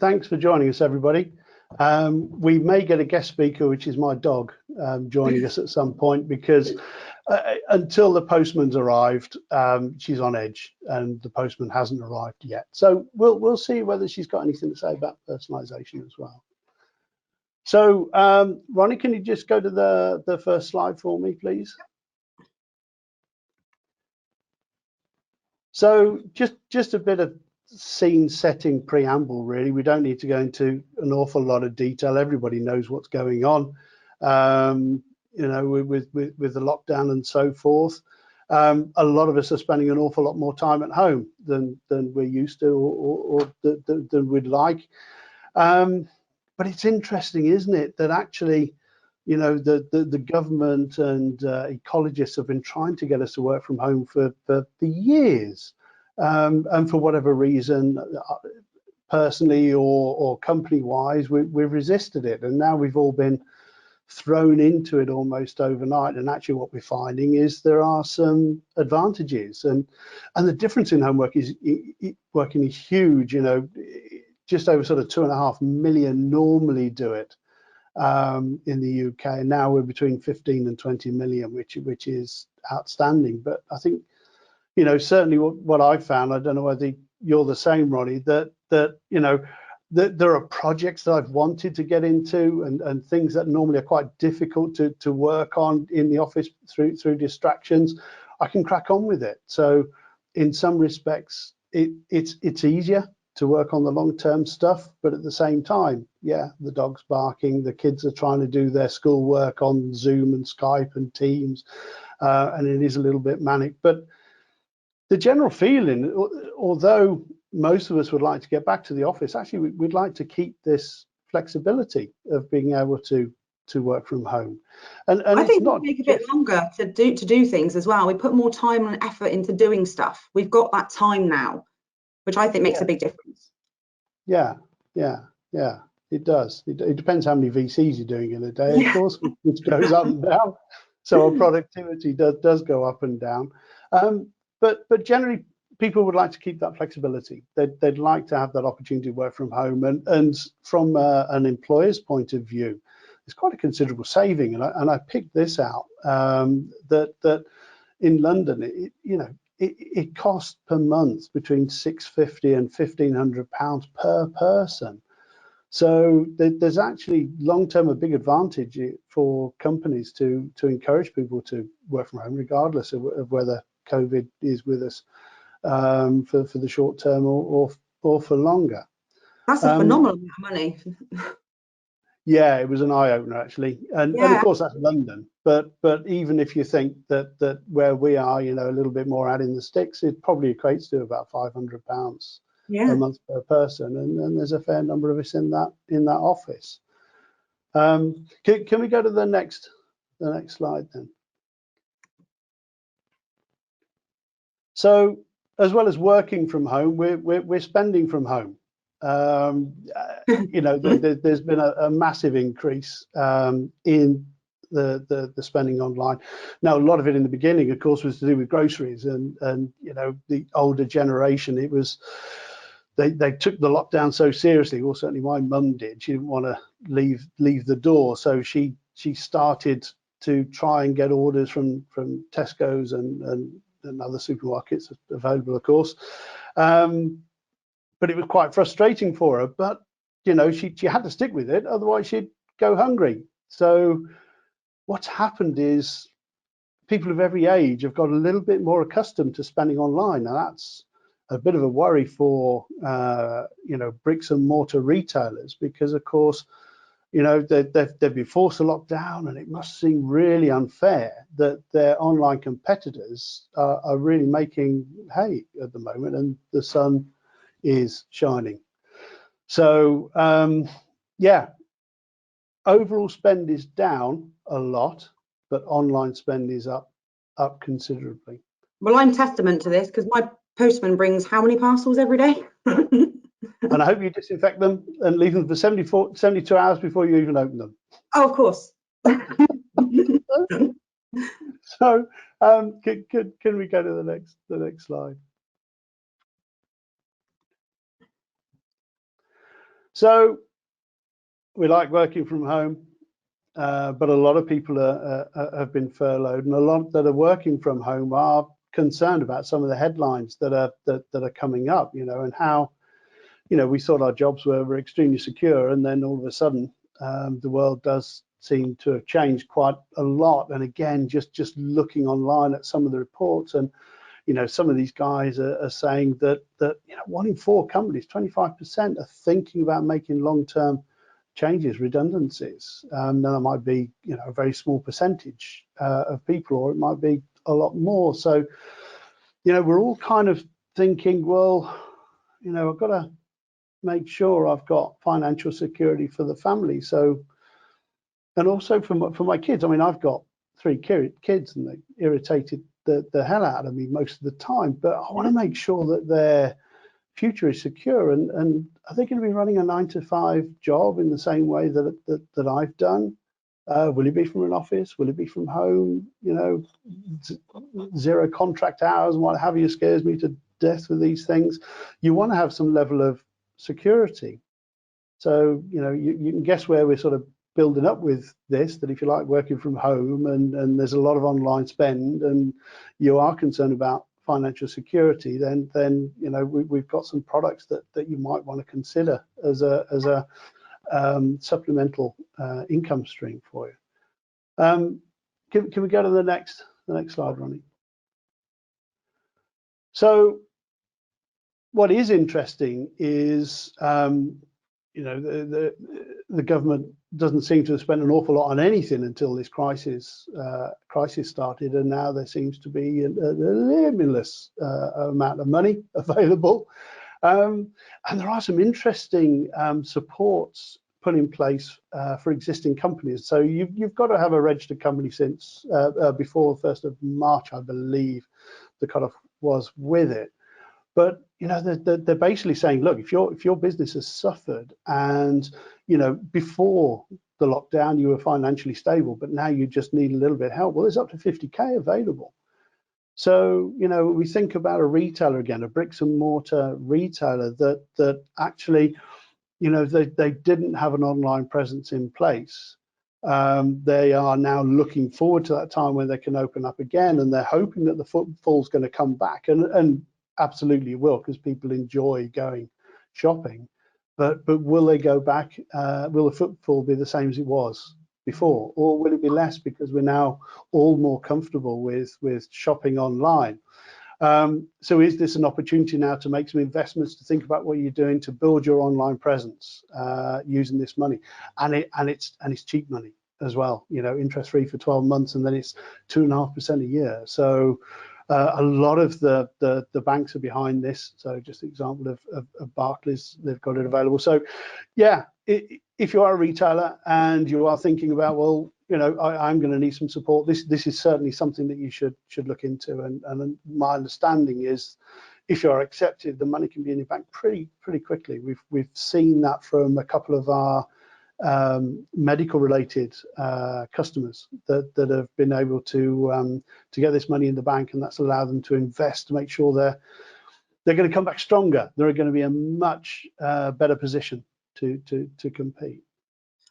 thanks for joining us, everybody. We may get a guest speaker, which is my dog, joining us at some point, because until the postman's arrived, she's on edge, and the postman hasn't arrived yet. So we'll see whether she's got anything to say about personalisation as well. So Ronnie, can you just go to the first slide for me, please? So just a bit of scene setting preamble, really. We don't need to go into an awful lot of detail. Everybody knows what's going on, you know, with the lockdown and so forth. A lot of us are spending an awful lot more time at home than we're used to, or than we'd like. But it's interesting, isn't it, that actually, you know, the government and ecologists have been trying to get us to work from home for years. And for whatever reason, personally or company-wise, we've resisted it. And now we've all been thrown into it almost overnight. And actually what we're finding is there are some advantages. And the difference in homework is working is huge. You know, just over sort of 2.5 million normally do it in the UK. Now we're between 15 and 20 million, which is outstanding. But I think, you know, certainly what I've found, I don't know whether you're the same, Ronnie, that you know, that there are projects that I've wanted to get into and things that normally are quite difficult to work on in the office through distractions. I can crack on with it. So in some respects, it's easier to work on the long-term stuff, but at the same time, yeah, the dog's barking, the kids are trying to do their schoolwork on Zoom and Skype and Teams, and it is a little bit manic. But the general feeling, although most of us would like to get back to the office, actually we'd like to keep this flexibility of being able to work from home. And I think we make a bit longer to do things as well. We put more time and effort into doing stuff. We've got that time now, which I think makes a big difference. Yeah, it does. It depends how many VCs you're doing in a day, of course, which goes up and down. So our productivity does go up and down. But generally, people would like to keep that flexibility. They'd like to have that opportunity to work from home. And from an employer's point of view, it's quite a considerable saving. And I picked this out, that in London, it costs per month between £650 and £1,500 per person. So there's actually long-term a big advantage for companies to encourage people to work from home, regardless of whether COVID is with us for the short term or for longer. That's a phenomenal amount of money. Yeah, it was an eye-opener actually, and of course that's London. But even if you think that where we are, you know, a little bit more out in the sticks, it probably equates to about £500 a month per person, and there's a fair number of us in that office. Can we go to the next slide then? So as well as working from home, we're spending from home. You know, there's been a massive increase in the spending online. Now, a lot of it in the beginning, of course, was to do with groceries, and you know, the older generation, it was they took the lockdown so seriously. Well, certainly my mum did. She didn't want to leave the door, so she started to try and get orders from Tesco's and other supermarkets available, of course. But it was quite frustrating for her. But you know, she had to stick with it, otherwise she'd go hungry. So what's happened is people of every age have got a little bit more accustomed to spending online. Now that's a bit of a worry for you know, bricks and mortar retailers, because of course, you know, they've been forced to lock down, and it must seem really unfair that their online competitors are really making hay at the moment, and the sun is shining. So yeah, overall spend is down a lot, but online spend is up considerably. Well, I'm testament to this, because my postman brings how many parcels every day? And I hope you disinfect them and leave them for 72 hours before you even open them. Oh, of course. So can we go to the next slide? So we like working from home, but a lot of people have been furloughed, and a lot that are working from home are concerned about some of the headlines that are coming up, and how, we thought our jobs were extremely secure, and then all of a sudden the world does seem to have changed quite a lot. And again, just looking online at some of the reports, and some of these guys are saying that 1 in 4 companies, 25%, are thinking about making long-term changes, redundancies. Now that might be a very small percentage of people, or it might be a lot more. So we're all kind of thinking, well, I've got to make sure I've got financial security for the family. So, and also for my kids. I mean, I've got 3 kids, and they irritated the hell out of me most of the time, but I want to make sure that their future is secure. And are they going to be running a 9-to-5 job in the same way that I've done? Will it be from an office? Will it be from home? 0 contract hours and what have you scares me to death with these things. You want to have some level of security. So, you can guess where we're sort of building up with this, that if you like working from home and there's a lot of online spend, and you are concerned about financial security, then we've got some products that you might want to consider as a supplemental income stream for you. Can we go to the next slide, Ronnie? So what is interesting is the government doesn't seem to have spent an awful lot on anything until this crisis started, and now there seems to be a limitless amount of money available, and there are some interesting supports put in place for existing companies. So you've got to have a registered company since before the 1st of March, I believe the cutoff was with it. But they're basically saying, look, if your business has suffered, and before the lockdown you were financially stable, but now you just need a little bit of help, well, there's up to 50K available. So we think about a retailer again, a bricks and mortar retailer that actually they didn't have an online presence in place. They are now looking forward to that time when they can open up again, and they're hoping that the footfall's going to come back, and absolutely it will, because people enjoy going shopping. But will they go back? Will the footfall be the same as it was before, or will it be less because we're now all more comfortable with shopping online? So is this an opportunity now to make some investments, to think about what you're doing to build your online presence using this money? And it's cheap money as well, interest free for 12 months, and then it's 2.5% a year. So a lot of the banks are behind this. So just an example of Barclays, they've got it available. So yeah, if you are a retailer and you are thinking about, well, I'm going to need some support, this is certainly something that you should look into. And my understanding is, if you are accepted, the money can be in your bank pretty quickly. We've seen that from a couple of our medical related customers that have been able to get this money in the bank, and that's allowed them to invest to make sure they're going to come back stronger. They're going to be in a much better position to compete.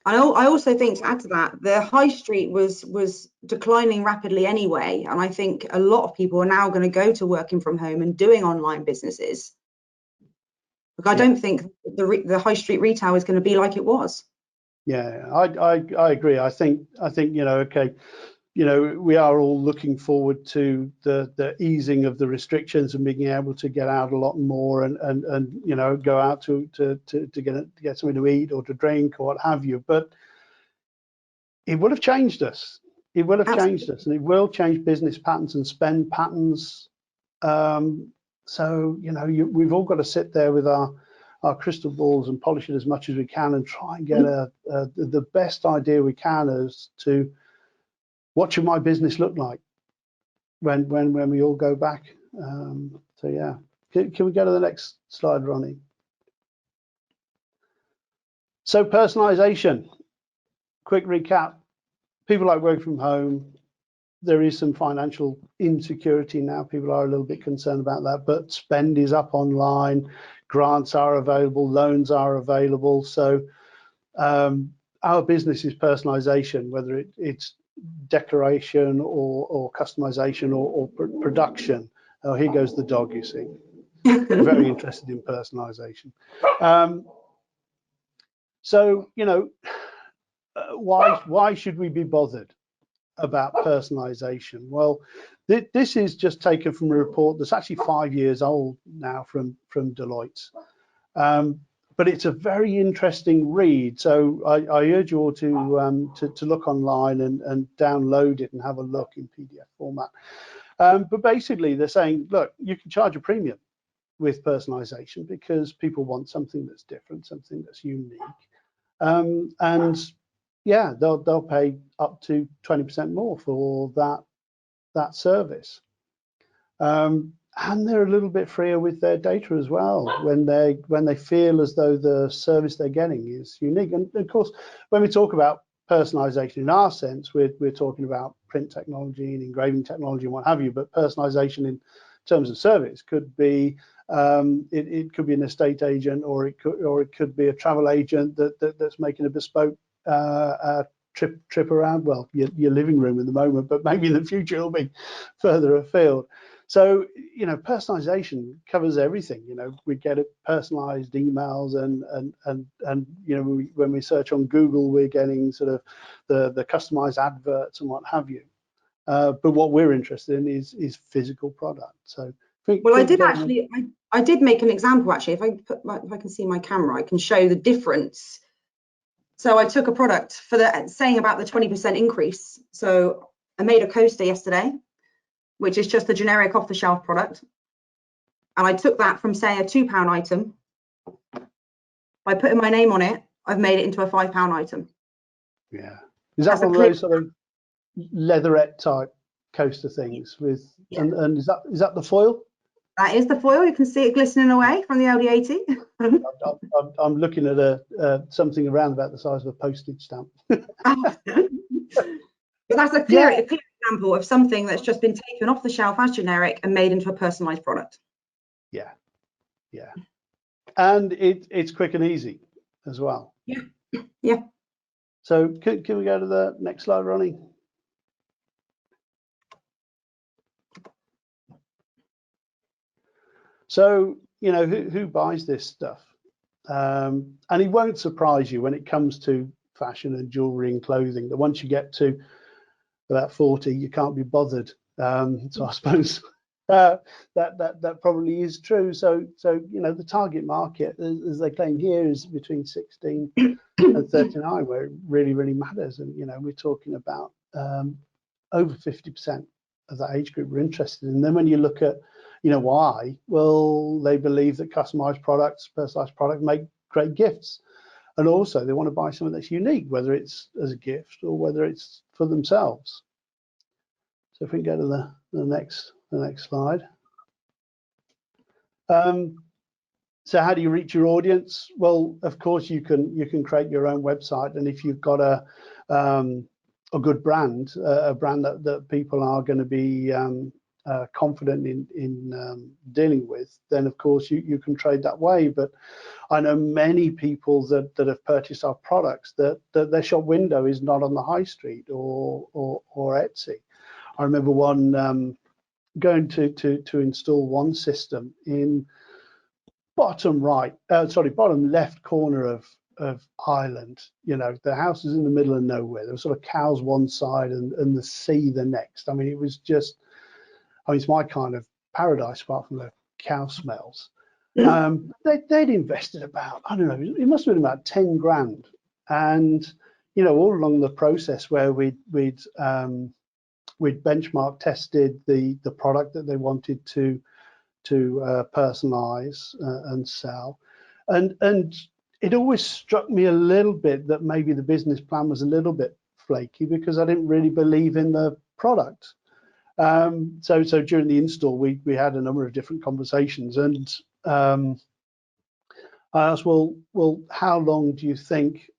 I also think, to add to that, the high street was declining rapidly anyway, and I think a lot of people are now going to go to working from home and doing online businesses. Look, I don't think the high street retail is going to be like it was. Yeah, I agree. I think okay, we are all looking forward to the easing of the restrictions and being able to get out a lot more and go out to get something to eat or to drink or what have you. But it would have changed us. It will have changed us, and it will change business patterns and spend patterns. So we've all got to sit there with our crystal balls and polish it as much as we can and try and get the best idea we can as to what should my business look like when we all go back. So yeah, can we go to the next slide, Ronnie? So personalization, quick recap. People like working from home. there is some financial insecurity now. People are a little bit concerned about that, but spend is up online, grants are available, loans are available. So our business is personalization, whether it's decoration or customization or production. Oh, here goes the dog, you see. Very interested in personalization. So, you know, why should we be bothered about personalization? Well, this is just taken from a report that's actually 5 years old now from Deloitte. But it's a very interesting read. So I urge you all to look online and download it and have a look in PDF format. But basically, they're saying, look, you can charge a premium with personalization because people want something that's different, something that's unique. And yeah, they'll pay up to 20% more for that service. And they're a little bit freer with their data as well when they feel as though the service they're getting is unique. And of course, when we talk about personalization in our sense, we're talking about print technology and engraving technology and what have you. But personalization in terms of service could be it could be an estate agent, or it could be a travel agent that's making a bespoke trip around, well, your living room at the moment, but maybe in the future it'll be further afield. So, you know, personalization covers everything. You know, we get personalized emails and you know, when we search on Google, we're getting sort of the customized adverts and what have you. But what we're interested in is physical product. So, well, I did make an example actually. If I can see my camera, I can show the difference. So I took a product for saying about the 20% increase. So I made a coaster yesterday, which is just a generic off-the-shelf product. And I took that from, say, a £2 item. By putting my name on it, I've made it into a £5 item. Yeah. Is that one of those sort of leatherette type coaster things with, yeah. And is that the foil? That is the foil. You can see it glistening away from the LD80. I'm looking at something around about the size of a postage stamp. But that's a clear example of something that's just been taken off the shelf as generic and made into a personalized product. Yeah, yeah, and it's quick and easy as well. Yeah, yeah. So can we go to the next slide, Ronnie? So, you know, who buys this stuff? And it won't surprise you when it comes to fashion and jewelry and clothing that once you get to about 40, you can't be bothered. So I suppose that probably is true. So you know, the target market, as they claim here, is between 16 and 39, where it really matters. And you know, we're talking about over 50% of that age group we're interested in. And then when you look at, you know, why? Well, they believe that customized products, personalized products, make great gifts. And also they want to buy something that's unique, whether it's as a gift or whether it's for themselves. So if we can go to the next slide. So how do you reach your audience? Well, of course you can create your own website, and if you've got a good brand, a brand that people are going to be confident in dealing with, then of course you can trade that way. But I know many people that have purchased our products that their shop window is not on the high street or Etsy. I remember one going to install one system in bottom left corner of Ireland. You know, the house is in the middle of nowhere. There were sort of cows one side and the sea the next. I mean, it was just, I mean, it's my kind of paradise apart from the cow smells. They'd invested about, I don't know, it must have been about 10 grand. And, you know, all along the process where we'd benchmark tested the product that they wanted to personalize and sell, and it always struck me a little bit that maybe the business plan was a little bit flaky because I didn't really believe in the product. So during the install, we had a number of different conversations, and I asked, well, how long do you think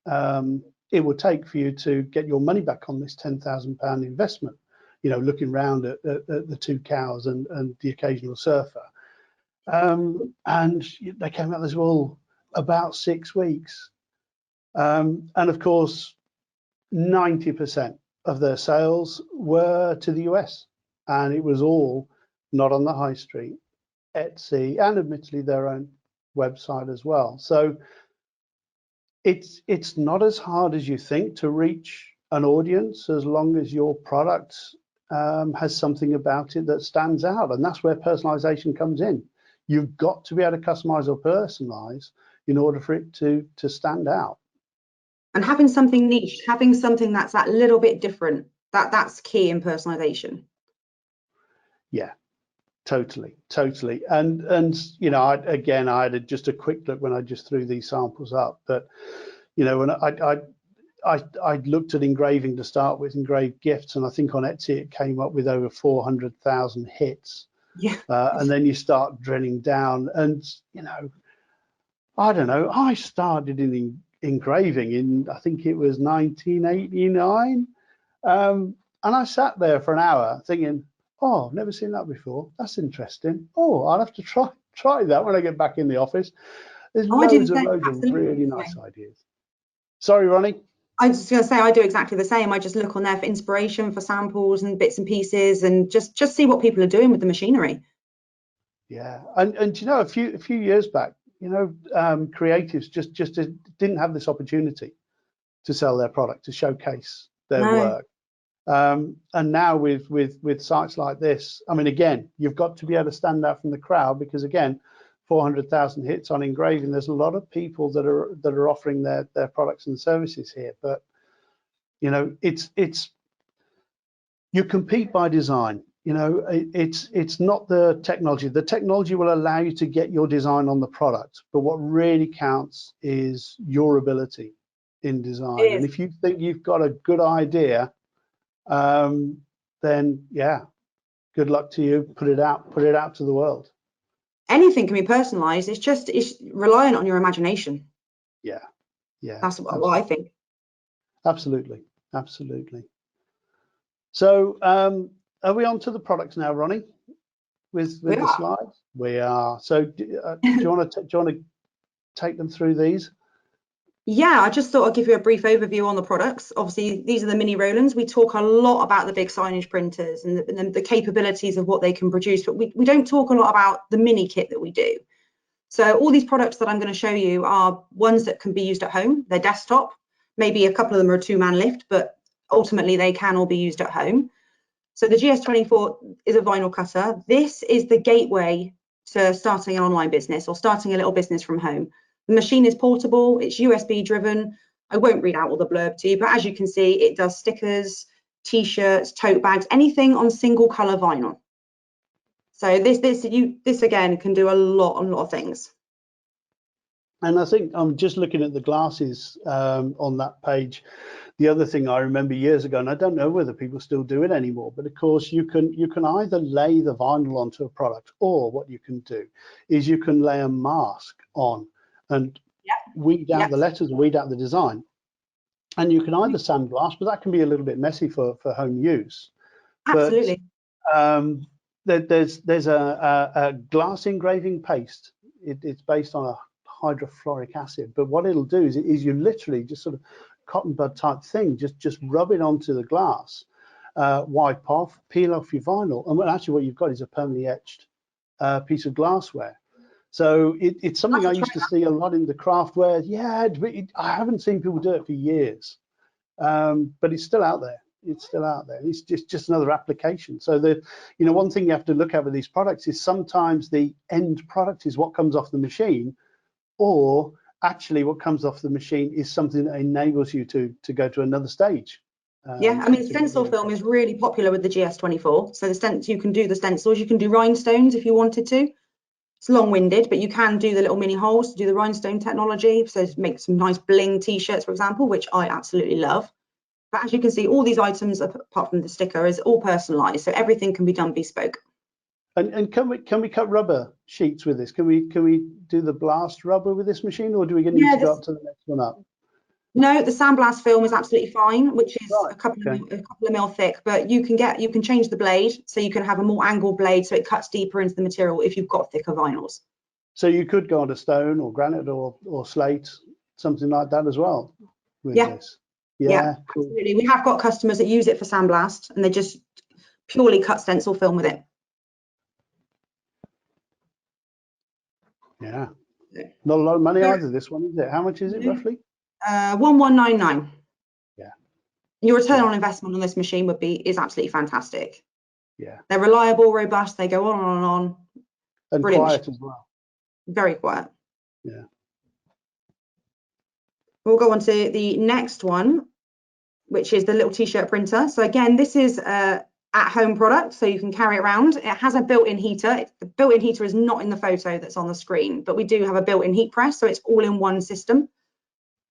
it would take for you to get your money back on this £10,000 investment? you know, looking round at the two cows and the occasional surfer. And they came out this all about 6 weeks. And of course, 90% of their sales were to the US, and it was all not on the high street, Etsy, and admittedly their own website as well. So it's not as hard as you think to reach an audience, as long as your product has something about it that stands out, and that's where personalization comes in. You've got to be able to customize or personalize in order for it to stand out. And having something niche, having something that's that little bit different, that's key in personalization. Yeah, totally. And you know, I had just a quick look when I just threw these samples up. But you know, when I looked at engraving to start with, engraved gifts, and I think on Etsy it came up with over 400,000 hits. Yeah. And then you start drilling down, and you know, I don't know. I started in engraving in, I think it was 1989, and I sat there for an hour thinking, oh, I've never seen that before. That's interesting. Oh, I'll have to try that when I get back in the office. There's loads of really nice ideas. Sorry, Ronnie. I was just going to say, I do exactly the same. I just look on there for inspiration, for samples and bits and pieces, and just see what people are doing with the machinery. Yeah, and you know, a few years back, you know, creatives just didn't have this opportunity to sell their product, to showcase their work. And now with sites like this, I mean, again, you've got to be able to stand out from the crowd, because again, 400,000 hits on engraving. There's a lot of people that are offering their products and services here, but you know, it's you compete by design. You know, it's not the technology. The technology will allow you to get your design on the product, but what really counts is your ability in design. And if you think you've got a good idea, then yeah, good luck to you. Put it out to the world. Anything can be personalized. It's reliant on your imagination. Yeah. That's what I think. Absolutely. So are we on to the products now, Ronnie? With the slides? We are. So do you want to take them through these? Yeah, I just thought I'd give you a brief overview on the products. Obviously, these are the mini Rolands. We talk a lot about the big signage printers and the capabilities of what they can produce, but we don't talk a lot about the mini kit that we do. So all these products that I'm going to show you are ones that can be used at home. They're desktop. Maybe a couple of them are a two-man lift, but ultimately they can all be used at home. So the GS24 is a vinyl cutter. This is the gateway to starting an online business or starting a little business from home. The machine is portable, it's USB driven. I won't read out all the blurb to you, but as you can see, it does stickers, t-shirts, tote bags, anything on single color vinyl. So this again can do a lot of things. And I think I'm just looking at the glasses on that page. The other thing I remember years ago, and I don't know whether people still do it anymore, but of course you can either lay the vinyl onto a product, or what you can do is you can lay a mask on and weed out the letters, weed out the design. And you can either sandblast, but that can be a little bit messy for home use. Absolutely. But there's a glass engraving paste. It's based on a hydrofluoric acid, but what it'll do is you literally just sort of cotton bud type thing, just rub it onto the glass, wipe off, peel off your vinyl, and actually what you've got is a permanently etched piece of glassware. So it's something I used to see a lot in the craftware. Yeah, I haven't seen people do it for years, but it's still out there. It's just another application. So one thing you have to look at with these products is sometimes the end product is what comes off the machine, or actually what comes off the machine is something that enables you to go to another stage. Yeah, I mean, stencil film is really popular with the GS24. So you can do the stencils, you can do rhinestones if you wanted to. It's long-winded, but you can do the little mini holes to do the rhinestone technology. So make some nice bling t-shirts, for example, which I absolutely love. But as you can see, all these items, apart from the sticker, is all personalized. So everything can be done bespoke. And can we cut rubber sheets with this? Can we do the blast rubber with this machine, or do we need to go up to the next one up? No, the sandblast film is absolutely fine, which is Right. a couple Okay. of mil thick, but you can change the blade, so you can have a more angled blade so it cuts deeper into the material if you've got thicker vinyls. So you could go on to stone or granite or slate, something like that as well with Yeah, this. yeah, Yeah, cool. absolutely. We have got customers that use it for sandblast and they just purely cut stencil film with it. Yeah. Not a lot of money Very- either, this one, is it? How much is it roughly? 1199. Yeah. Your return Yeah. on investment on this machine is absolutely fantastic. Yeah. They're reliable, robust, they go on and on. And Brilliant quiet machine. as well. Very quiet. Yeah. We'll go on to the next one, which is the little t-shirt printer. So again, this is a at-home product, so you can carry it around. It has a built-in heater. The built-in heater is not in the photo that's on the screen, but we do have a built-in heat press, so it's all in one system.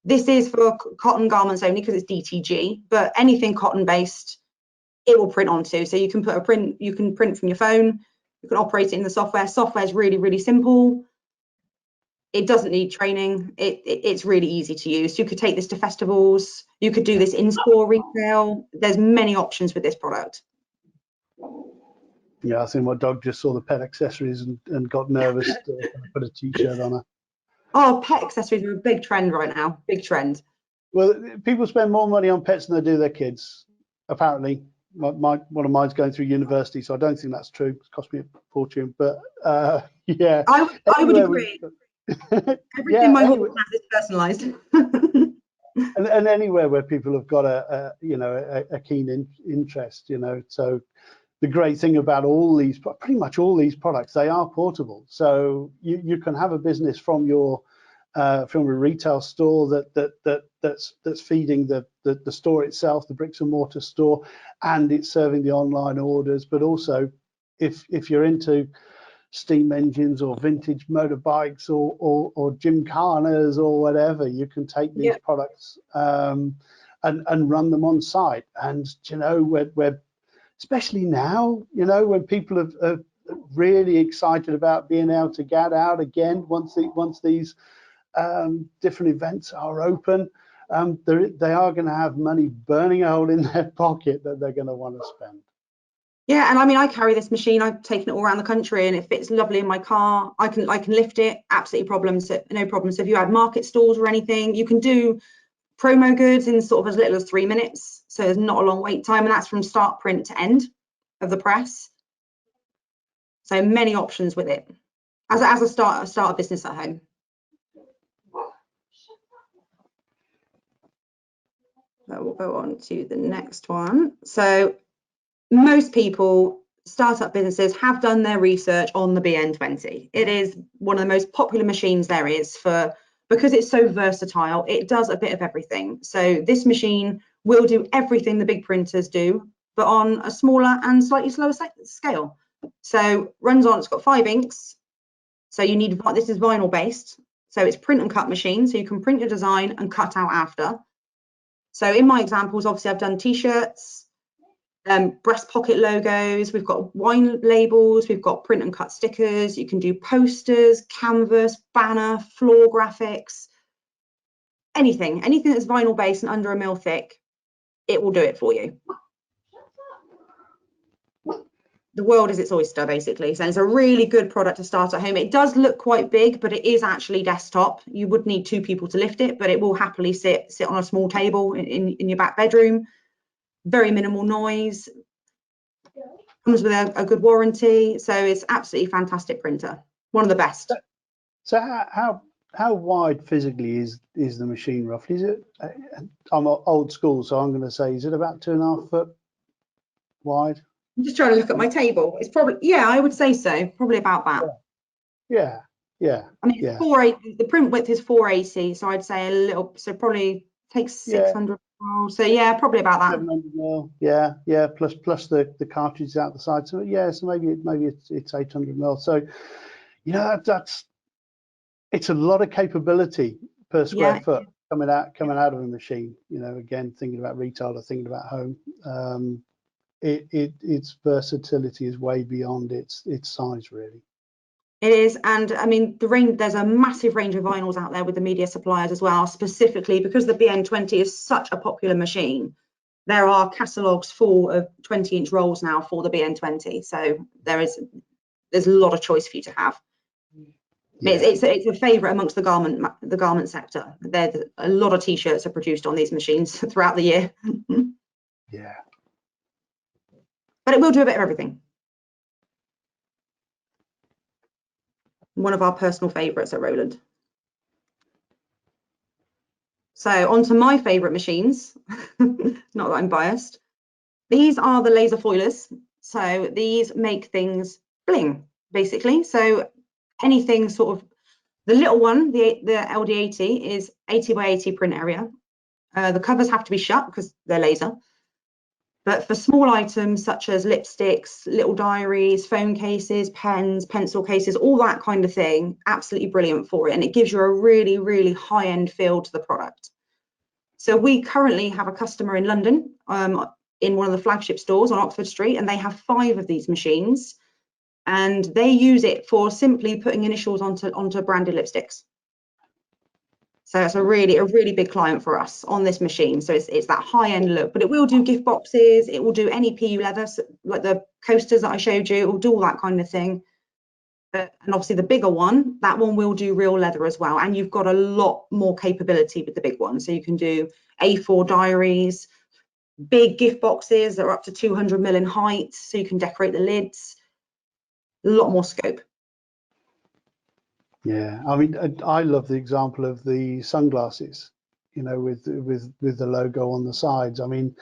This is for cotton garments only because it's DTG, but anything cotton-based, it will print onto. So you can print from your phone, you can operate it in the software. Software is really, really simple. It doesn't need training. It's really easy to use. You could take this to festivals. You could do this in-store retail. There's many options with this product. Yeah, I think my dog just saw the pet accessories and got nervous to put a t-shirt on her. Oh, pet accessories are a big trend right now. Big trend. Well, people spend more money on pets than they do their kids, apparently. One of mine's going through university, so I don't think that's true. It's cost me a fortune, but yeah. I would agree. Everything Yeah, my anyway, husband has is personalised. and anywhere where people have got a keen interest, so the great thing about pretty much all these products, they are portable. So you can have a business from a retail store that's feeding the store itself, the bricks and mortar store, and it's serving the online orders. But also, if you're into steam engines or vintage motorbikes or gymkhanas or whatever, you can take these products and run them on site. And we're especially now, when people are really excited about being able to get out again once these different events are open, they are going to have money burning a hole in their pocket that they're going to want to spend. Yeah, and I mean, I carry this machine. I've taken it all around the country, and it fits lovely in my car. I can lift it, absolutely no problem. So if you had market stalls or anything, you can do promo goods in sort of as little as 3 minutes. So there's not a long wait time, and that's from start print to end of the press. So many options with it as a start a business at home. So we'll go on to the next one. So most people, startup businesses, have done their research on the BN20. It is one of the most popular machines there is because it's so versatile. It does a bit of everything. So this machine will do everything the big printers do, but on a smaller and slightly slower scale. So it's got 5 inks. So this is vinyl based. So it's print and cut machine. So you can print your design and cut out after. So in my examples, obviously I've done t-shirts, breast pocket logos, we've got wine labels, we've got print and cut stickers, you can do posters, canvas, banner, floor graphics, anything that's vinyl based and under 1 mil thick, it will do it for you. The world is its oyster, basically. So it's a really good product to start at home. It does look quite big, but it is actually desktop. You would need 2 people to lift it, but it will happily sit on a small table in your back bedroom. Very minimal noise. Comes with a good warranty. So it's absolutely fantastic printer. One of the best. So how wide physically is the machine roughly? Is it? I'm old school, so I'm going to say, is it about 2.5 foot wide? I'm just trying to look at my table. It's probably, yeah, I would say so. Probably about that. Yeah. I mean, it's the print width is 480, so I'd say probably takes 600 mil. So yeah, probably about that. 700 mil. Yeah. Plus the cartridges out the side. So yeah, so maybe it's 800 mil. So it's a lot of capability per square foot coming out of a machine. Again, thinking about retail or thinking about home. Its versatility is way beyond its size, really. It is, and I mean the range. There's a massive range of vinyls out there with the media suppliers as well. Specifically because the BN20 is such a popular machine, there are catalogues full of 20-inch rolls now for the BN20. So there's a lot of choice for you to have. Yeah. It's a favourite amongst the garment sector. There's a lot of T-shirts are produced on these machines throughout the year. Yeah, but it will do a bit of everything. One of our personal favourites at Roland. So on to my favourite machines. Not that I'm biased. These are the laser foilers. So these make things bling, basically. So anything sort of, the little one, the LD80 is 80 by 80 print area. The covers have to be shut because they're laser. But for small items such as lipsticks, little diaries, phone cases, pens, pencil cases, all that kind of thing, absolutely brilliant for it. And it gives you a really, really high-end feel to the product. So we currently have a customer in London, in one of the flagship stores on Oxford Street, and they have 5 of these machines. And they use it for simply putting initials onto branded lipsticks. So it's a really big client for us on this machine. So it's that high-end look, but it will do gift boxes. It will do any PU leather, like the coasters that I showed you. It will do all that kind of thing. And obviously the bigger one, that one will do real leather as well. And you've got a lot more capability with the big one. So you can do A4 diaries, big gift boxes that are up to 200 mil in height. So you can decorate the lids. A lot more scope. Yeah, I mean, I love the example of the sunglasses, you know, with the logo on the sides. I mean,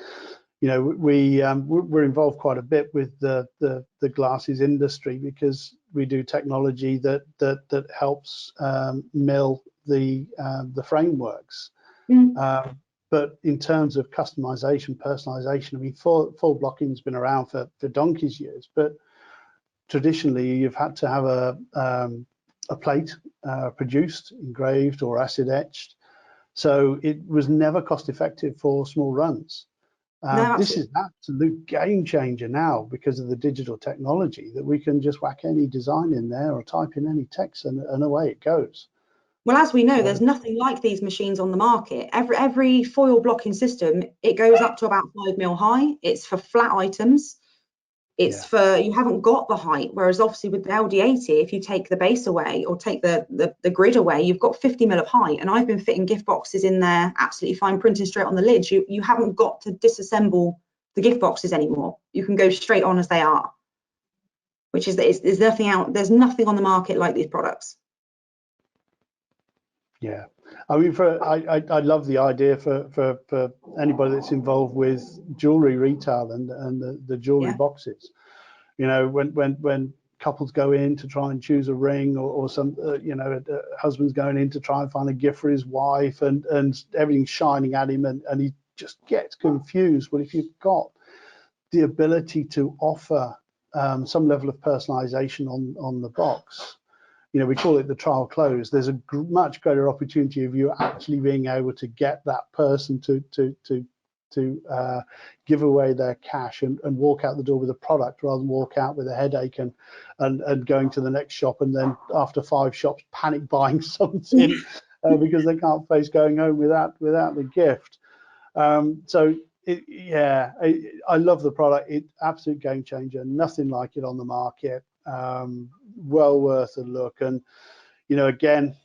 you know, we're involved quite a bit with the glasses industry because we do technology that helps mill the frameworks. But in terms of customization, personalization, I mean, full blocking's been around for donkey's years, but traditionally you've had to have a plate produced, engraved or acid etched. So it was never cost effective for small runs. No, this is an absolute game changer now because of the digital technology that we can just whack any design in there or type in any text and away it goes. Well, as we know, there's nothing like these machines on the market. Every foil blocking system, it goes up to about 5 mil high. It's for flat items. It's for, you haven't got the height, whereas obviously with the LD80, if you take the base away or take the grid away, you've got 50 mil of height. And I've been fitting gift boxes in there absolutely fine, printing straight on the lids. You haven't got to disassemble the gift boxes anymore. You can go straight on as they are, which is there's nothing on the market like these products. Yeah, I mean, I love the idea for anybody that's involved with jewelry retail and the jewelry boxes. You know, when couples go in to try and choose a ring or some, you know, husband's going in to try and find a gift for his wife and everything's shining at him and he just gets confused. Well, if you've got the ability to offer some level of personalization on the box, you know, we call it the trial close. There's a much greater opportunity of you actually being able to get that person to give away their cash and walk out the door with a product rather than walk out with a headache and going to the next shop and then after 5 shops panic buying something because they can't face going home without the gift. So I love the product. It's absolute game changer. Nothing like it on the market. Well worth a look. And you know, again,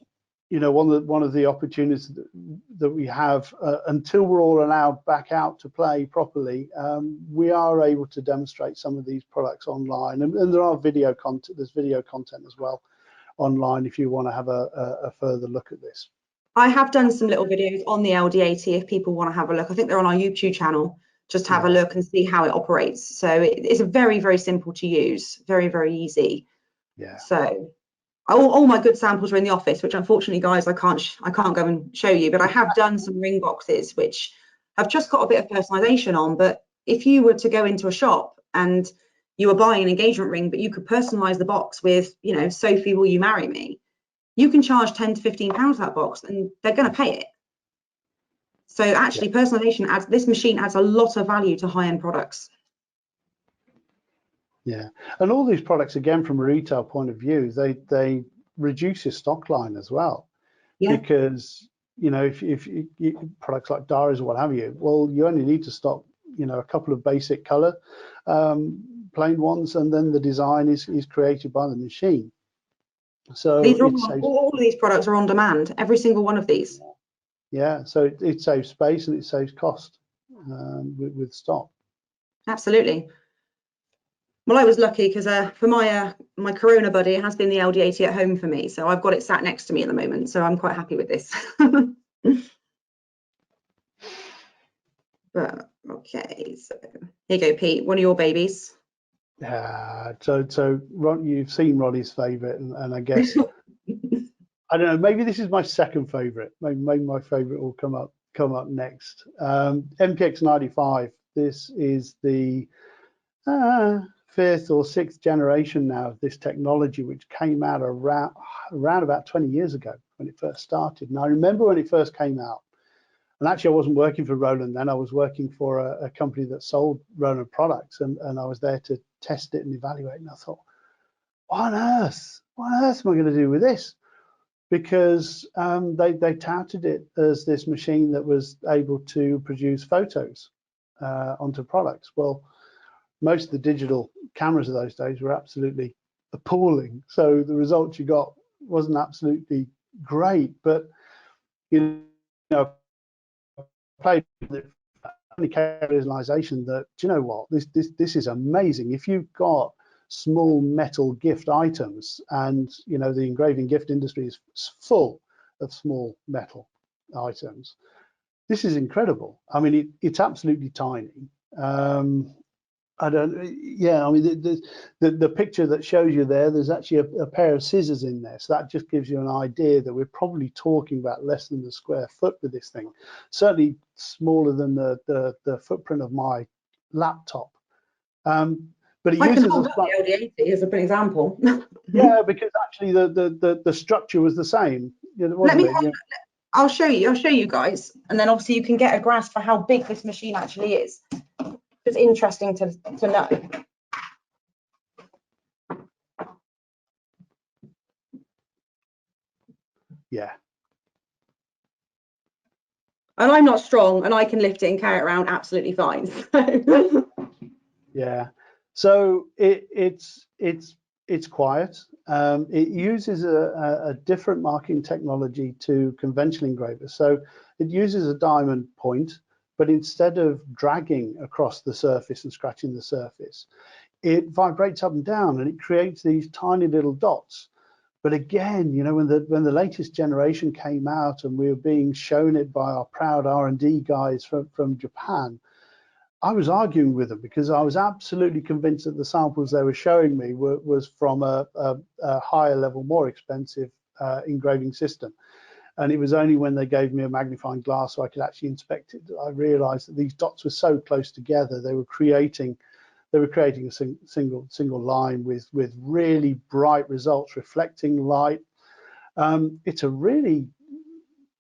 you know, one of the opportunities that we have until we're all allowed back out to play properly, we are able to demonstrate some of these products online, and there are video content. There's video content as well online if you want to have a further look at this. I have done some little videos on the LD80 if people want to have a look. I think they're on our YouTube channel. Just have a look and see how it operates. So it's very simple to use, very easy. Yeah. So all my good samples are in the office, which unfortunately, guys, I can't go and show you. But I have done some ring boxes which have just got a bit of personalization on. But if you were to go into a shop and you were buying an engagement ring, but you could personalize the box with, you know, Sophie, will you marry me? You can charge £10 to £15 that box, and they're going to pay it. So actually, personalization this machine adds a lot of value to high-end products. Yeah, and all these products, again, from a retail point of view, they reduce your stock line as well, Yeah. because if products like diaries or what have you, well, you only need to stock a couple of basic color plain ones, and then the design is created by the machine. So These are it saves, all of these products are on demand. Every single one of these. yeah, so it saves space and it saves cost with stock. Absolutely. Well, I was lucky because for my Corona buddy, it has been the LD80 at home for me, so I've got it sat next to me at the moment, so I'm quite happy with this. But okay, so here you go, Pete, one of your babies. So Ron, you've seen Ronnie's favorite, and I guess I don't know, maybe this is my second favorite. Maybe my favorite will come up next. MPX 95. This is the fifth or sixth generation now of this technology, which came out around about 20 years ago when it first started. And I remember when it first came out, and actually I wasn't working for Roland then, I was working for a company that sold Roland products, and I was there to test it and evaluate, and I thought, what on earth am I going to do with this? Because they touted it as this machine that was able to produce photos onto products. Well, most of the digital cameras of those days were absolutely appalling. So the results you got wasn't absolutely great. But played with it, personalization, that, do you know what, this is amazing. If you've got small metal gift items, and the engraving gift industry is full of small metal items, this is incredible. I mean, it's absolutely tiny. I mean, the picture that shows you there's actually a pair of scissors in there. So that just gives you an idea that we're probably talking about less than the square foot with this thing. Certainly smaller than the footprint of my laptop. But it uses hold up the LD80 as an example. Yeah, because actually the structure was the same. I'll show you guys, and then obviously you can get a grasp for how big this machine actually is. It's interesting to know. Yeah. And I'm not strong, and I can lift it and carry it around absolutely fine. Yeah. So it's quiet. It uses a different marking technology to conventional engravers. So it uses a diamond point, but instead of dragging across the surface and scratching the surface, it vibrates up and down, and it creates these tiny little dots. But again, when the latest generation came out and we were being shown it by our proud R&D guys from Japan, I was arguing with them because I was absolutely convinced that the samples they were showing me was from a higher level, more expensive engraving system. And it was only when they gave me a magnifying glass so I could actually inspect it that I realized that these dots were so close together, they were creating a single line with really bright results, reflecting light. It's a really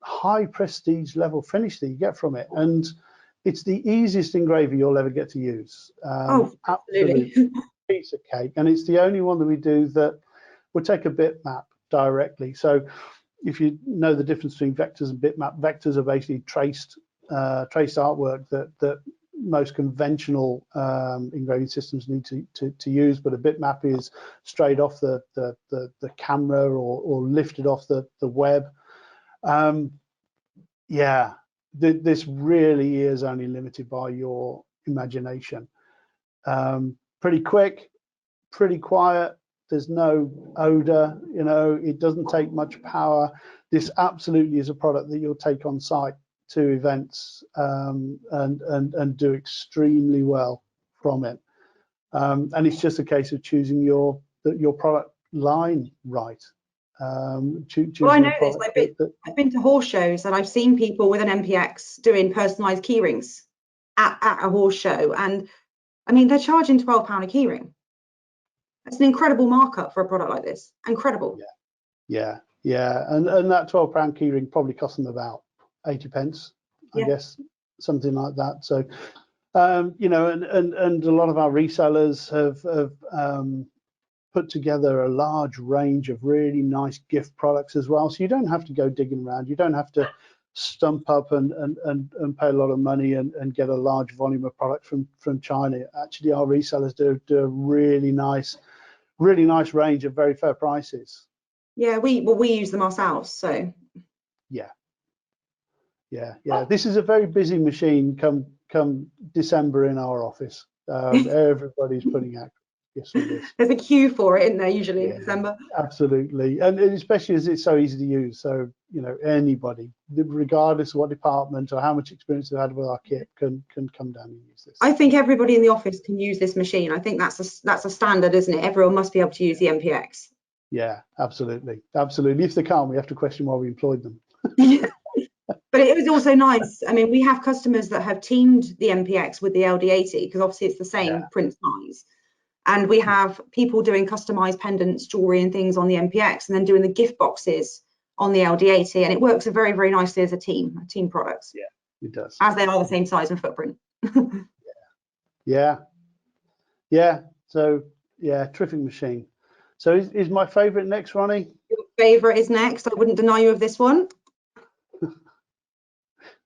high prestige level finish that you get from it, and it's the easiest engraver you'll ever get to use. Absolute piece of cake, and it's the only one that we do that will take a bitmap directly. So if you know the difference between vectors and bitmap, vectors are basically traced artwork that most conventional engraving systems need to use, but a bitmap is straight off the camera or lifted off the web. Yeah, this really is only limited by your imagination. Pretty quick, pretty quiet. There's no odor, it doesn't take much power. This absolutely is a product that you'll take on site to events and do extremely well from it. And it's just a case of choosing your product line right. Well, I know this. I've been to horse shows and I've seen people with an MPX doing personalised keyrings at a horse show, and I mean they're charging £12 a keyring. That's an incredible markup for a product like this. Incredible. Yeah. And that £12 keyring probably cost them about 80 pence, I guess, something like that. So You know, and a lot of our resellers have put together a large range of really nice gift products as well. So you don't have to go digging around. You don't have to stump up and pay a lot of money and get a large volume of product from China. Actually, our resellers do a really nice range at very fair prices. Yeah, we use them ourselves, so. Yeah. This is a very busy machine come December in our office. Everybody's putting out gifts for this. There's a queue for it, isn't there, usually in December? Absolutely, and especially as it's so easy to use. So, you know, anybody, regardless of what department or how much experience they've had with our kit, can come down and use this. I think everybody in the office can use this machine. I think that's a standard, isn't it? Everyone must be able to use the MPX. Yeah, absolutely. If they can't, we have to question why we employed them. But it was also nice. I mean, we have customers that have teamed the MPX with the LD80 because obviously it's the same print size. And we have people doing customized pendants, jewelry and things on the MPX, and then doing the gift boxes on the LD80. And it works very, very nicely as a team product. Yeah, it does. As they are the same size and footprint. Yeah. So, yeah, terrific machine. So is my favorite next, Ronnie? Your favorite is next. I wouldn't deny you of this one.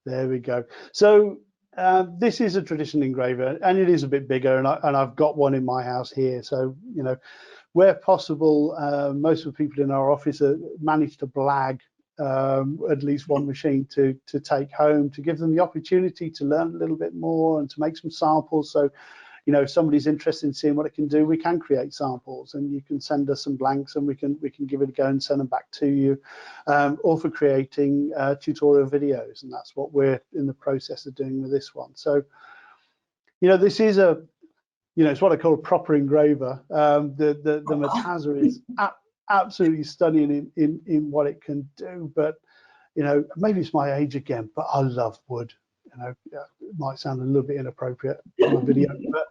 There we go. So this is a traditional engraver, and it is a bit bigger, and I've got one in my house here. So, you know, where possible, most of the people in our office manage to blag at least one machine to take home, to give them the opportunity to learn a little bit more and to make some samples. So, you know, if somebody's interested in seeing what it can do, we can create samples, and you can send us some blanks, and we can give it a go and send them back to you, or for creating tutorial videos, and that's what we're in the process of doing with this one. So, you know, this is it's what I call a proper engraver. The Matazza is absolutely stunning in what it can do, but, you know, maybe it's my age again, but I love wood. You know, it might sound a little bit inappropriate on a video, but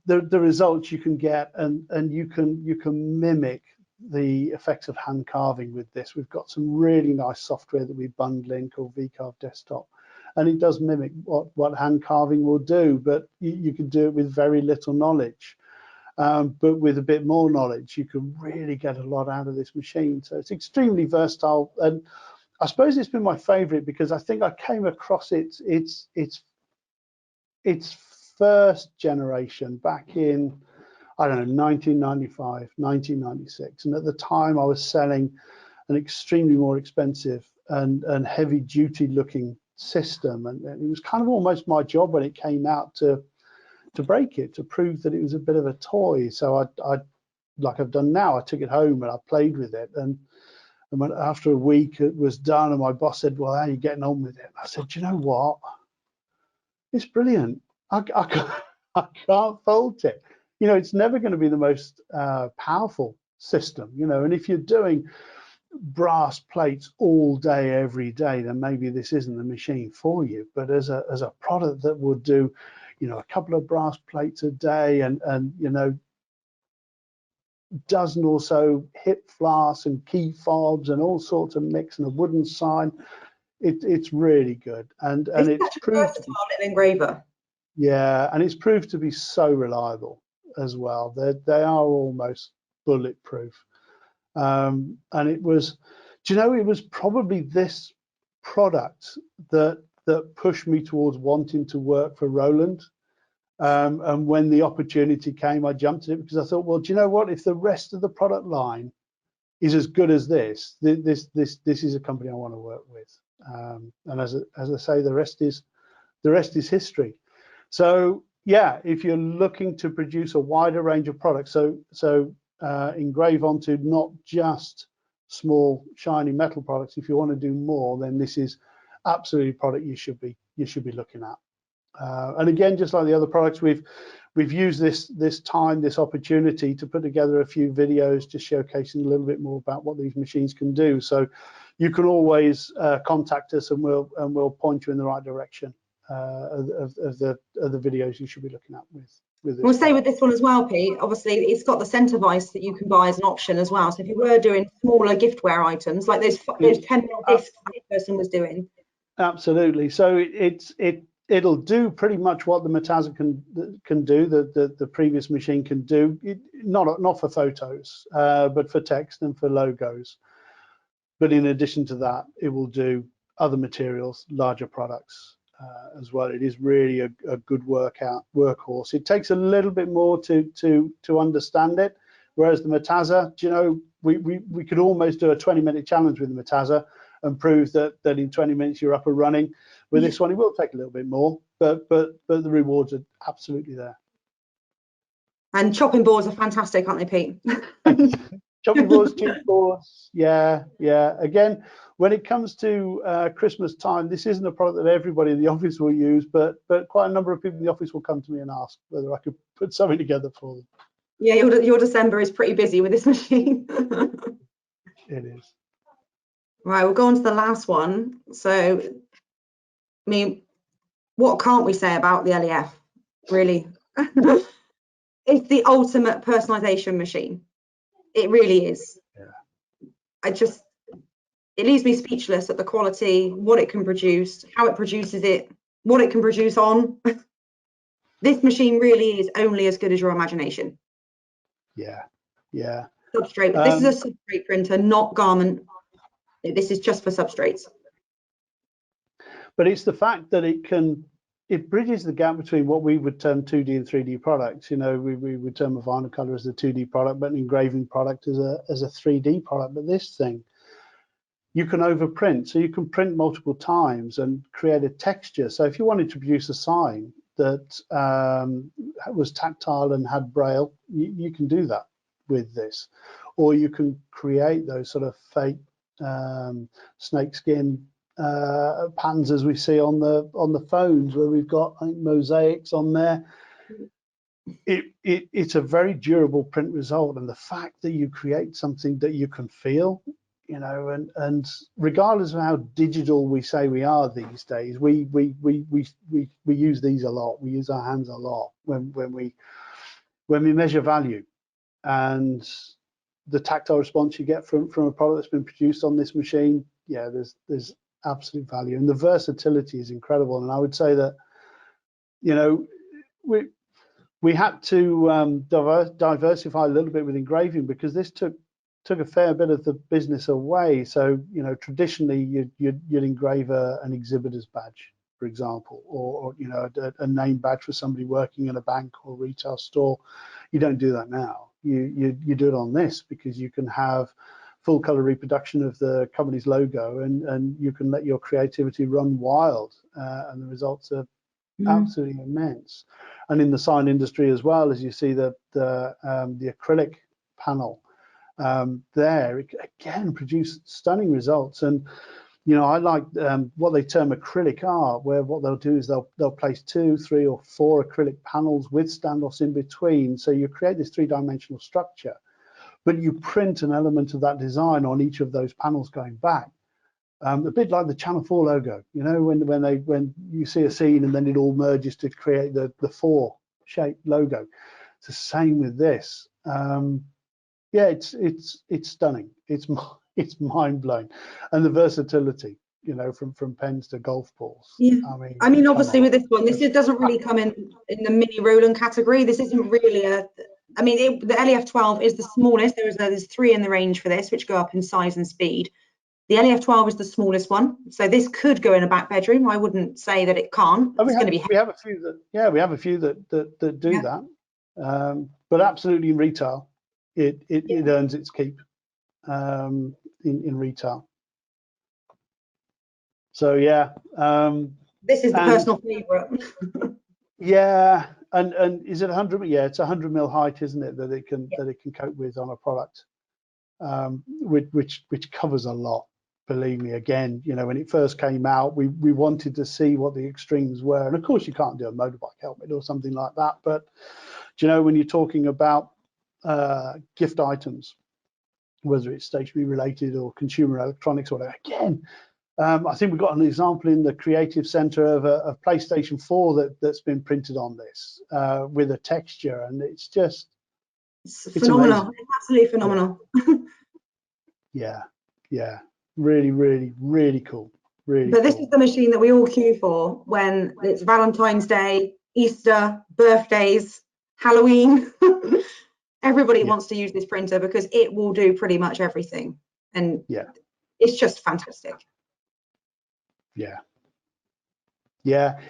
the results you can get, and you can mimic the effects of hand carving with this. We've got some really nice software that we bundle in called VCarve Desktop, and it does mimic what hand carving will do, but you can do it with very little knowledge. But with a bit more knowledge, you can really get a lot out of this machine. So it's extremely versatile, and I suppose it's been my favorite because I think I came across its first generation back in, I don't know, 1995, 1996. And at the time I was selling an extremely more expensive and heavy duty looking system. And it was kind of almost my job when it came out to break it, to prove that it was a bit of a toy. So I like I've done now, I took it home and I played with it. And when, after a week it was done, and my boss said, well, how are you getting on with it? I said, do you know what? It's brilliant. I can't fault it. You know, it's never going to be the most powerful system, you know, and if you're doing brass plates all day, every day, then maybe this isn't the machine for you. But as a product that would do, you know, a couple of brass plates a day and you know, dozen or so hip flasks and key fobs and all sorts of mix and a wooden sign, it's really good. And it's proved to be an engraver. Yeah, and it's proved to be so reliable as well. They are almost bulletproof. And it was, do you know, it was probably this product that pushed me towards wanting to work for Roland. And when the opportunity came, I jumped at it because I thought, well, do you know what? If the rest of the product line is as good as this is a company I want to work with. And as I say, the rest is history. So yeah, if you're looking to produce a wider range of products, so engrave onto not just small shiny metal products. If you want to do more, then this is absolutely a product you should be looking at. And again, just like the other products, we've used this opportunity to put together a few videos just showcasing a little bit more about what these machines can do. So you can always contact us, and we'll point you in the right direction of the videos you should be looking at with this. We'll say with this one as well, Pete, obviously it's got the centre vise that you can buy as an option as well. So if you were doing smaller giftware items like those 10mm discs that person was doing. Absolutely. So it'll do pretty much what the Metaza can do, the previous machine can do. Not for photos, but for text and for logos. But in addition to that, it will do other materials, larger products as well. It is really a good workhorse. It takes a little bit more to understand it, whereas the Metaza, you know, we could almost do a 20-minute challenge with the Metaza and prove that in 20 minutes you're up and running. With this one, it will take a little bit more, but the rewards are absolutely there. And chopping boards are fantastic, aren't they, Pete? Chopping boards, cheese boards, yeah. Again, when it comes to Christmas time, this isn't a product that everybody in the office will use, but quite a number of people in the office will come to me and ask whether I could put something together for them. Yeah, your December is pretty busy with this machine. It is. Right, we'll go on to the last one. So, I mean, what can't we say about the LEF, really? It's the ultimate personalization machine. It really is. Yeah. It leaves me speechless at the quality, what it can produce, how it produces it, what it can produce on. This machine really is only as good as your imagination. Yeah. Substrate. This is a substrate printer, not garment. This is just for substrates. But it's the fact that it bridges the gap between what we would term 2D and 3D products. You know, we would term a vinyl color as a 2D product, but an engraving product as a 3D product. But this thing, you can overprint, so you can print multiple times and create a texture. So if you wanted to produce a sign that was tactile and had braille, you can do that with this. Or you can create those sort of fake snakeskin patterns as we see on the phones, where we've got, I think, mosaics on there. It's a very durable print result, and the fact that you create something that you can feel, you know, and regardless of how digital we say we are these days, we use these a lot. We use our hands a lot when we measure value, and the tactile response you get from a product that's been produced on this machine, yeah, there's absolute value, and the versatility is incredible. And I would say that, you know, we had to diversify a little bit with engraving, because this took a fair bit of the business away. So, you know, traditionally you'd engrave an exhibitor's badge, for example, or you know, a name badge for somebody working in a bank or retail store. You don't do that now. You do it on this, because you can have full color reproduction of the company's logo, and you can let your creativity run wild, and the results are absolutely immense. And in the sign industry as well, as you see the acrylic panel there, it again produced stunning results. And you know, I like what they term acrylic art, where what they'll do is they'll place 2, 3, or 4 acrylic panels with standoffs in between, so you create this 3-dimensional structure, but you print an element of that design on each of those panels going back. A bit like the Channel 4 logo, you know, when you see a scene and then it all merges to create the 4 shaped logo. It's the same with this. Yeah, it's stunning. It's mind blowing, and the versatility, you know, from pens to golf balls. Yeah. I mean, obviously with this one, it doesn't really come in the mini Roland category. This isn't really I mean, the LEF 12 is the smallest. There's 3 in the range for this, which go up in size and speed. The LEF 12 is the smallest one, so this could go in a back bedroom. I wouldn't say that it can't. It's going to be. We have a few that do that, but absolutely in retail, it earns its keep in retail. So yeah, this is the personal favorite. Yeah, and is it 100? Yeah, it's 100 mil height, isn't it? That it can cope with on a product, which covers a lot. Believe me, again, you know, when it first came out, we wanted to see what the extremes were, and of course you can't do a motorbike helmet or something like that. But you know, when you're talking about gift items, whether it's stationery related or consumer electronics or whatever, again, I think we've got an example in the creative center of a PlayStation 4 that's been printed on this with a texture, and it's phenomenal. amazing. It's absolutely phenomenal. Yeah, really, really, really cool. Really But this cool. is the machine that we all queue for when it's Valentine's Day, Easter, birthdays, Halloween. Everybody wants to use this printer because it will do pretty much everything. And it's just fantastic. Yeah,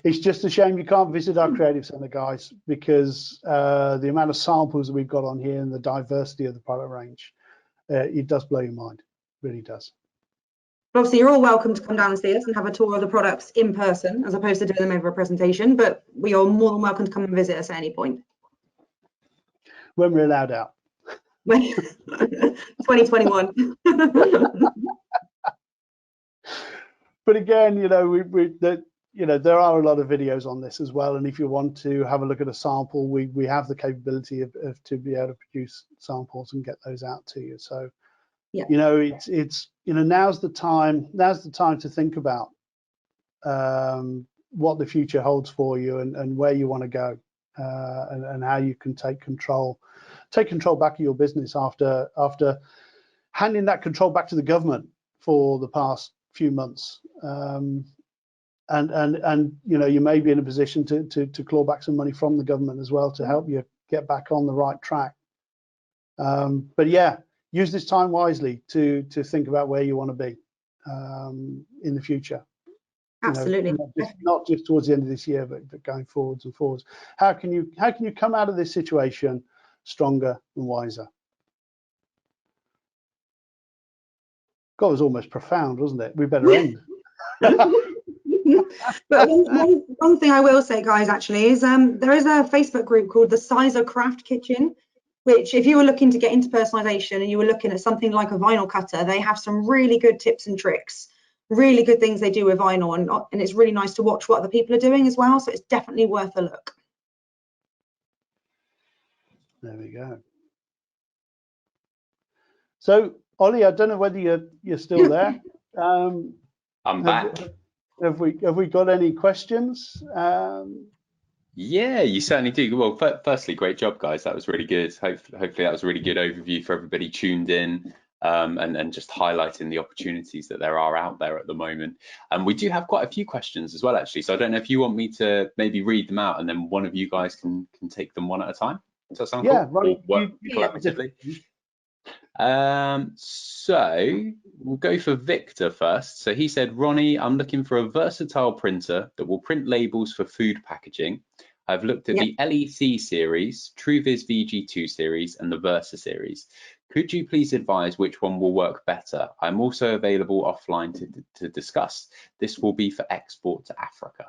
it's just a shame you can't visit our creative center, guys, because the amount of samples that we've got on here and the diversity of the product range, it does blow your mind. It really does. But obviously, you're all welcome to come down and see us and have a tour of the products in person, as opposed to doing them over a presentation. But we are more than welcome to come and visit us at any point. When we're allowed out. 2021. But again, you know, there are a lot of videos on this as well. And if you want to have a look at a sample, we have the capability of to be able to produce samples and get those out to you. So, you know, it's you know, now's the time to think about what the future holds for you and where you want to go, and how you can take control back of your business after handing that control back to the government for the past few months. And you know, you may be in a position to claw back some money from the government as well to help you get back on the right track. But yeah, use this time wisely to think about where you want to be in the future. Absolutely. You know, not just towards the end of this year, but going forwards and forwards. How can you come out of this situation stronger and wiser? God, it was almost profound, wasn't it? We better end. But one thing I will say, guys, actually, is there is a Facebook group called the Sizer Craft Kitchen, which if you were looking to get into personalization and you were looking at something like a vinyl cutter, they have some really good tips and tricks, really good things they do with vinyl, and it's really nice to watch what other people are doing as well. So it's definitely worth a look. There we go. So Ollie, I don't know whether you're still there. I'm back. Have we got any questions? Yeah, you certainly do. Well, firstly, great job, guys. That was really good. Hopefully that was a really good overview for everybody tuned in, and just highlighting the opportunities that there are out there at the moment. And we do have quite a few questions as well, actually. So I don't know if you want me to maybe read them out and then one of you guys can take them one at a time. Does that sound cool? Right. Or work collaboratively? So we'll go for Victor first. So he said, Ronnie, I'm looking for a versatile printer that will print labels for food packaging. I've looked at the LEC series, TrueViz VG2 series, and the Versa series. Could you please advise which one will work better? I'm also available offline to discuss. This will be for export to Africa.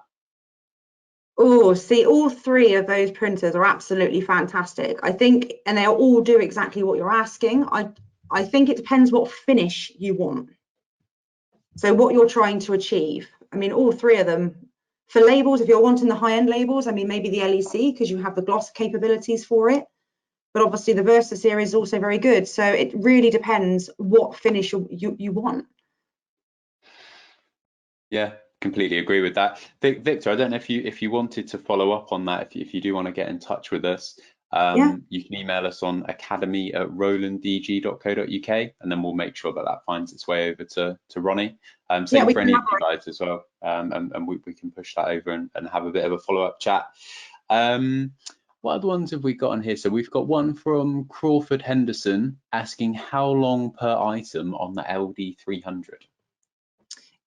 Oh, see, all three of those printers are absolutely fantastic. I think, and they all do exactly what you're asking. I think it depends what finish you want. So what you're trying to achieve. I mean, all three of them. For labels, if you're wanting the high-end labels, I mean, maybe the LEC, because you have the gloss capabilities for it. But obviously the Versa series is also very good. So it really depends what finish you want. Yeah, completely agree with that. Victor, I don't know if you wanted to follow up on that, if you do want to get in touch with us, you can email us on academy@rolanddg.co.uk, and then we'll make sure that finds its way over to Ronnie. Same for any of you guys as well, and we can push that over and have a bit of a follow-up chat. What other ones have we got on here? So we've got one from Crawford Henderson asking how long per item on the LD300?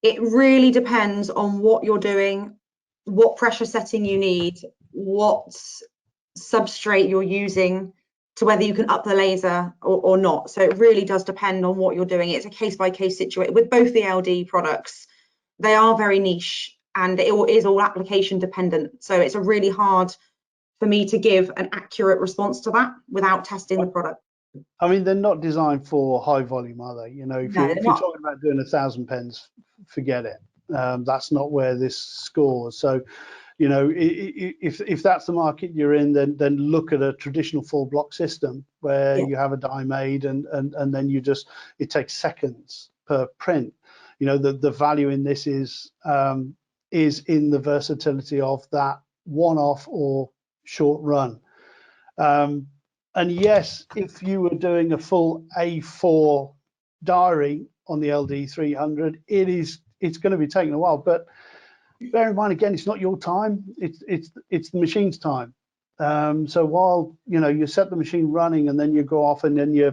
It really depends on what you're doing, what pressure setting you need, what substrate you're using, to whether you can up the laser or not. So it really does depend on what you're doing. It's a case-by-case situation. With both the LD products, they are very niche and it is all application dependent. So it's a really hard for me to give an accurate response to that without testing the product. I mean, they're not designed for high volume, are they? You know, if you're talking about doing 1,000 pens, forget it. That's not where this scores. So, you know, if that's the market you're in, then look at a traditional full block system where you have a die made and then it takes seconds per print. You know, the value in this is in the versatility of that one-off or short run. And yes, if you were doing a full A4 diary on the LD300, it it's going to be taking a while. But bear in mind, again, it's not your time, it's the machine's time. So while, you know, you set the machine running and then you go off and then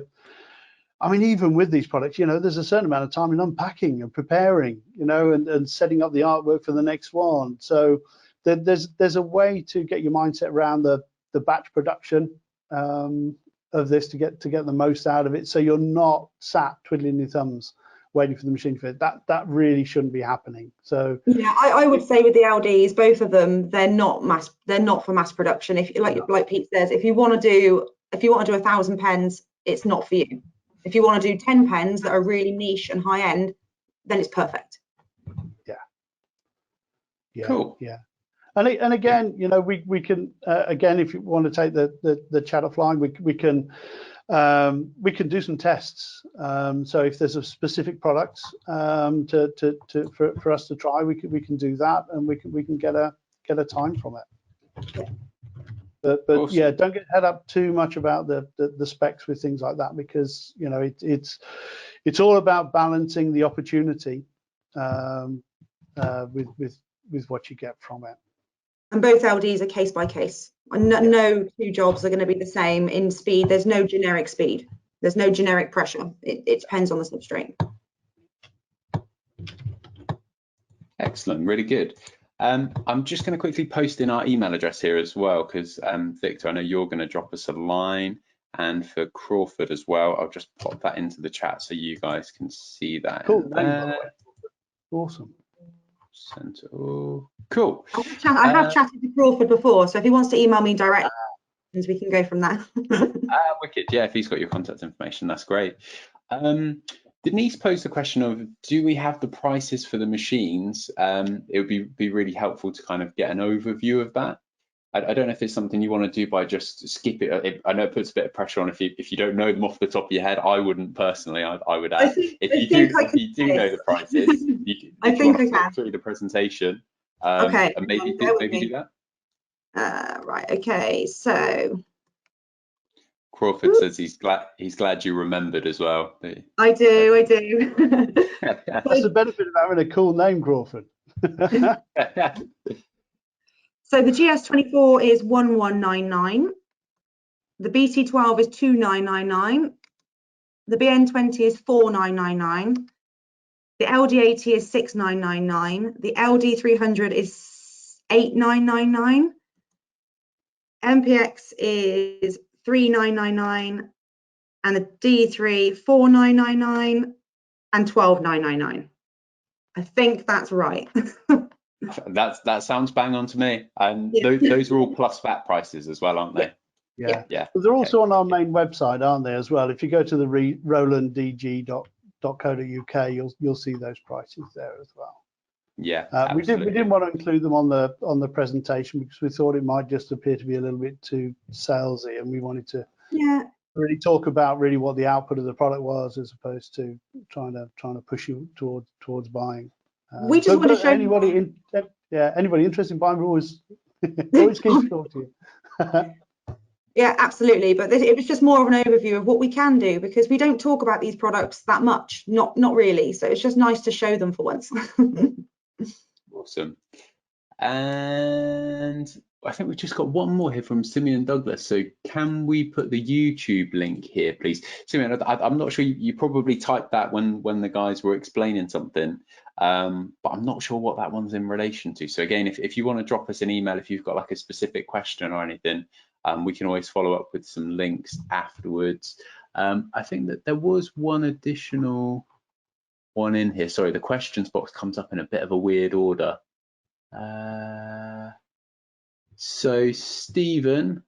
I mean, even with these products, you know, there's a certain amount of time in unpacking and preparing, you know, and setting up the artwork for the next one. So there's a way to get your mindset around the batch production of this to get the most out of it. So you're not sat twiddling your thumbs waiting for the machine to fit. That really shouldn't be happening. So yeah, I would say with the LDs, both of them, they're not for mass production. If like Pete says, if you want to do 1,000 pens, it's not for you. If you want to do 10 pens that are really niche and high end, then it's perfect. Yeah. Cool. Yeah. And again, you know, we can again, if you want to take the chat offline, we can do some tests. So if there's a specific product for us to try, we can do that, and we can get a time from it. But awesome. Yeah, don't get head up too much about the specs with things like that, because you know it's all about balancing the opportunity with what you get from it. And both LDs are case by case. No two jobs are going to be the same in speed. There's no generic speed. There's no generic pressure. It depends on the substrate. Excellent, really good. I'm just going to quickly post in our email address here as well, because Victor, I know you're going to drop us a line, and for Crawford as well, I'll just pop that into the chat so you guys can see that. Cool, by the way. Awesome. Cool. I have chatted to Crawford before, so if he wants to email me directly, we can go from there. Wicked. Yeah, if he's got your contact information, that's great. Denise posed the question of, do we have the prices for the machines? It would be really helpful to kind of get an overview of that. I don't know if it's something you want to do by just skip it. I know it puts a bit of pressure on if you don't know them off the top of your head. I wouldn't personally. I would add, if you do know the prices, you want to flip through the presentation. Okay. And maybe do that. Right. Okay. So Crawford says he's glad you remembered as well. I do. That's the benefit of having a cool name, Crawford. So the GS24 is 1199. The BT12 is 2999. The BN20 is 4999. The LD80 is 6999. The LD300 is 8999. MPX is 3999, and the D3 4999 and 12999. I think that's right. That sounds bang on to me. And those are all plus VAT prices as well, aren't they? Yeah. But they're also on our main website, aren't they, as well? If you go to the rolanddg.co.uk, you'll see those prices there as well. Yeah. We didn't want to include them on the presentation because we thought it might just appear to be a little bit too salesy, and we wanted to really talk about really what the output of the product was, as opposed to trying to push you towards buying. We just want to show anybody interested in buying, we're always keen to talk to you. Yeah, absolutely. But it was just more of an overview of what we can do, because we don't talk about these products that much, not really. So it's just nice to show them for once. Awesome. And I think we've just got one more here from Simeon Douglas. So can we put the YouTube link here, please? Simeon, I'm not sure, you probably typed that when the guys were explaining something, but I'm not sure what that one's in relation to. So again, if you want to drop us an email, if you've got like a specific question or anything, we can always follow up with some links afterwards. I think that there was one additional one in here. Sorry, the questions box comes up in a bit of a weird order. So Stephen,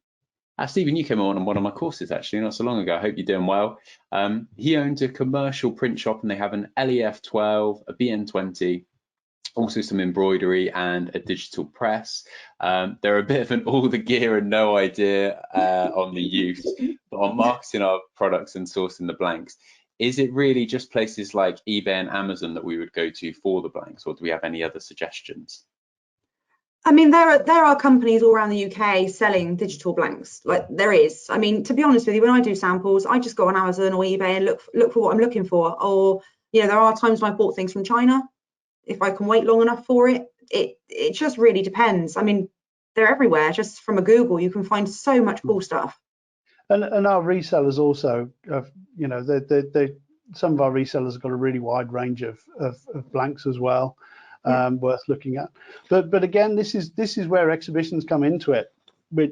you came on one of my courses actually not so long ago. I hope you're doing well. He owns a commercial print shop, and they have an LEF12, a BN20, also some embroidery and a digital press. They're a bit of an all the gear and no idea on the use, but on marketing our products and sourcing the blanks. Is it really just places like eBay and Amazon that we would go to for the blanks, or do we have any other suggestions? I mean, there are companies all around the UK selling digital blanks. Like there is. I mean, to be honest with you, when I do samples, I just go on Amazon or eBay and look for what I'm looking for. Or, you know, there are times when I bought things from China. if I can wait long enough for it. It just really depends. I mean, they're everywhere. Just from a Google, you can find so much cool stuff. And our resellers also, you know, some of our resellers have got a really wide range of blanks as well, worth looking at. But again, this is where exhibitions come into it.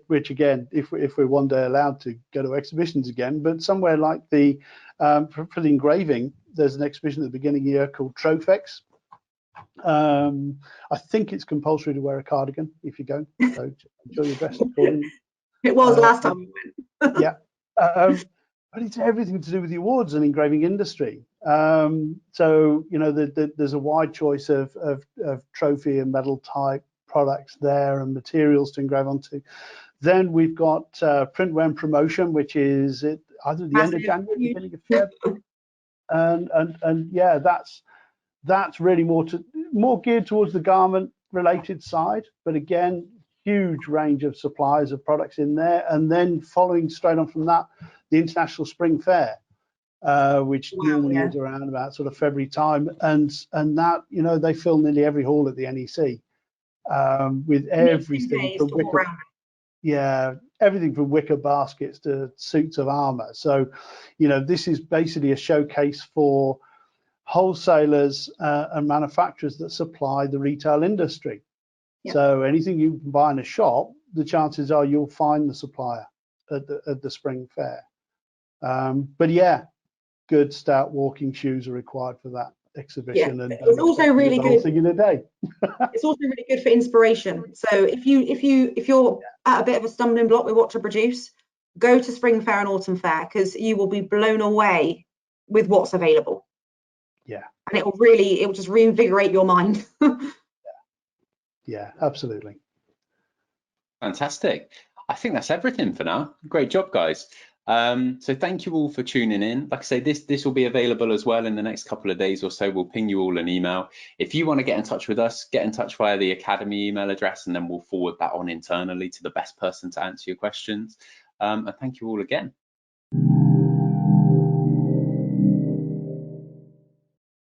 Which again, if we're one day allowed to go to exhibitions again, but somewhere like the for the engraving, there's an exhibition at the beginning of the year called Trophex. I think it's compulsory to wear a cardigan if you go, so enjoy your dress accordingly. It was last time we went. Yeah, but it's everything to do with the awards and engraving industry. So you know, there's a wide choice of trophy and medal type products there and materials to engrave onto. Then we've got printwear and promotion, which is either the end of January, beginning of February, and yeah, that's really more geared towards the garment related side, but again, huge range of suppliers of products in there. And then following straight on from that, the International Spring Fair, which normally is around about sort of February time, and that, you know, they fill nearly every hall at the NEC with everything from everything from wicker baskets to suits of armor. So, you know, this is basically a showcase for wholesalers and manufacturers that supply the retail industry. So anything you can buy in a shop, the chances are you'll find the supplier at the spring fair. But yeah, good stout walking shoes are required for that exhibition. Yeah, and it's also really good. Thing in a day. It's also really good for inspiration. So if you're at a bit of a stumbling block with what to produce, go to spring fair and autumn fair, because you will be blown away with what's available. Yeah, and it will just reinvigorate your mind. Yeah, absolutely. Fantastic. I think that's everything for now. Great job, guys. So thank you all for tuning in. Like I say, this will be available as well in the next couple of days or so. We'll ping you all an email. If you want to get in touch with us, get in touch via the Academy email address, and then we'll forward that on internally to the best person to answer your questions. And thank you all again.